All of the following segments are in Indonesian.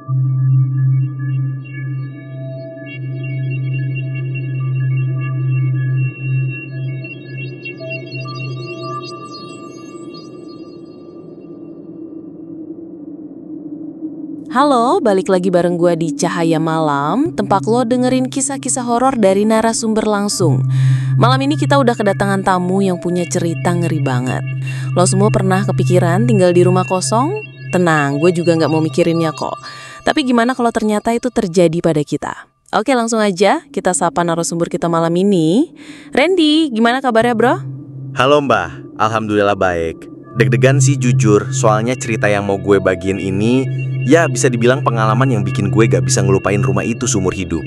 Halo, balik lagi bareng gue di Cahaya Malam, tempat lo dengerin kisah-kisah horor dari narasumber langsung. Malam ini kita udah kedatangan tamu yang punya cerita ngeri banget. Lo semua pernah kepikiran tinggal di rumah kosong? Tenang, gue juga gak mau mikirinnya kok. Tapi gimana kalau ternyata itu terjadi pada kita? Oke, langsung aja kita sapa narasumber kita malam ini. Randy, gimana kabarnya bro? Halo Mbak, Alhamdulillah baik. Deg-degan sih jujur, soalnya cerita yang mau gue bagiin ini ya bisa dibilang pengalaman yang bikin gue gak bisa ngelupain rumah itu seumur hidup.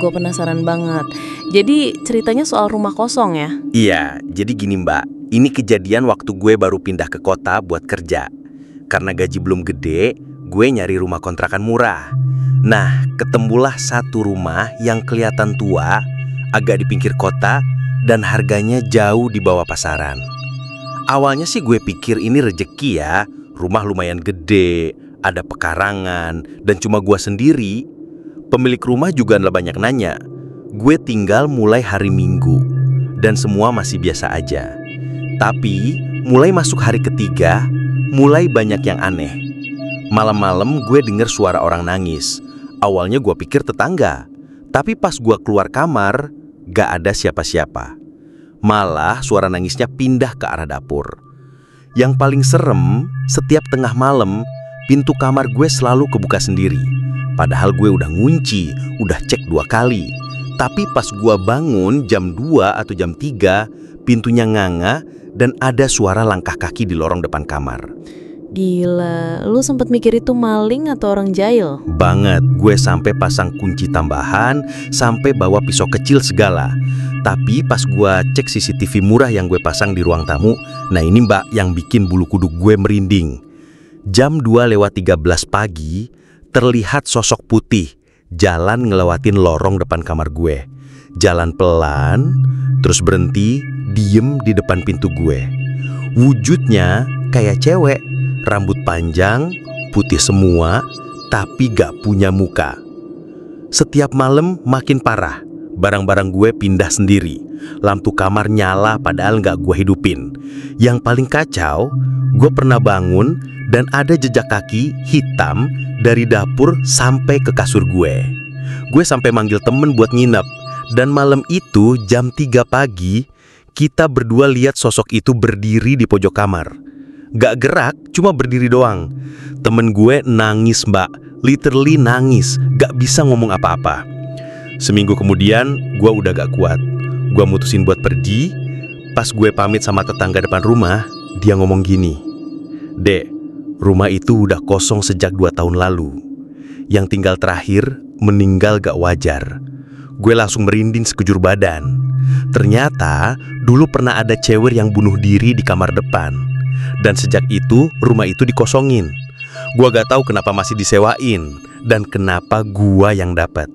Gue penasaran banget. Jadi ceritanya soal rumah kosong ya? Iya, jadi gini Mbak, ini kejadian waktu gue baru pindah ke kota buat kerja. Karena gaji belum gede, gue nyari rumah kontrakan murah. Nah, ketemulah satu rumah yang kelihatan tua, agak di pinggir kota, dan harganya jauh di bawah pasaran. Awalnya sih gue pikir ini rejeki ya, rumah lumayan gede, ada pekarangan, dan cuma gue sendiri. Pemilik rumah juga gak banyak nanya. Gue tinggal mulai hari Minggu, dan semua masih biasa aja. Tapi, mulai masuk hari ketiga, mulai banyak yang aneh. Malam-malam gue denger suara orang nangis. Awalnya gue pikir tetangga, tapi pas gue keluar kamar, gak ada siapa-siapa. Malah suara nangisnya pindah ke arah dapur. Yang paling serem, setiap tengah malam, pintu kamar gue selalu kebuka sendiri. Padahal gue udah ngunci, udah cek 2 kali. Tapi pas gue bangun jam 2 atau jam 3, pintunya nganga dan ada suara langkah kaki di lorong depan kamar. Gila, lu sempet mikir itu maling atau orang jahil? Banget, gue sampai pasang kunci tambahan, sampai bawa pisau kecil segala. Tapi pas gue cek CCTV murah yang gue pasang di ruang tamu, nah ini Mbak yang bikin bulu kuduk gue merinding. Jam 2:13 pagi, terlihat sosok putih jalan ngelewatin lorong depan kamar gue. Jalan pelan, terus berhenti, diem di depan pintu gue. Wujudnya kayak cewek, rambut panjang, putih semua, tapi gak punya muka. Setiap malam makin parah. Barang-barang gue pindah sendiri. Lampu kamar nyala padahal gak gue hidupin. Yang paling kacau, gue pernah bangun dan ada jejak kaki hitam dari dapur sampai ke kasur gue. Gue sampai manggil temen buat nginep. Dan malam itu jam 3 pagi, kita berdua lihat sosok itu berdiri di pojok kamar. Gak gerak, cuma berdiri doang. Temen gue nangis Mbak, literally nangis, gak bisa ngomong apa-apa. Seminggu kemudian, gue udah gak kuat. Gue mutusin buat pergi. Pas gue pamit sama tetangga depan rumah, dia ngomong gini, "Dek, rumah itu udah kosong sejak 2 tahun lalu. Yang tinggal terakhir, meninggal gak wajar." Gue langsung merinding sekujur badan. Ternyata, dulu pernah ada cewek yang bunuh diri di kamar depan. Dan sejak itu, rumah itu dikosongin. Gue gak tahu kenapa masih disewain, dan kenapa gue yang dapat.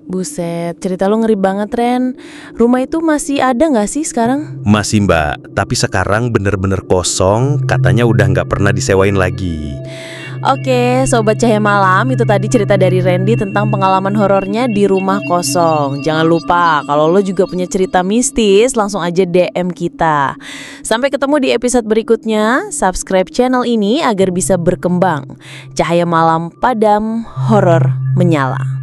Buset, cerita lo ngeri banget Ren. Rumah itu masih ada gak sih sekarang? Masih Mbak, tapi sekarang bener-bener kosong. Katanya udah gak pernah disewain lagi. Oke, Sobat Cahaya Malam, itu tadi cerita dari Randy tentang pengalaman horornya di rumah kosong. Jangan lupa, kalau lo juga punya cerita mistis, langsung aja DM kita. Sampai ketemu di episode berikutnya. Subscribe channel ini agar bisa berkembang. Cahaya Malam padam, horor menyala.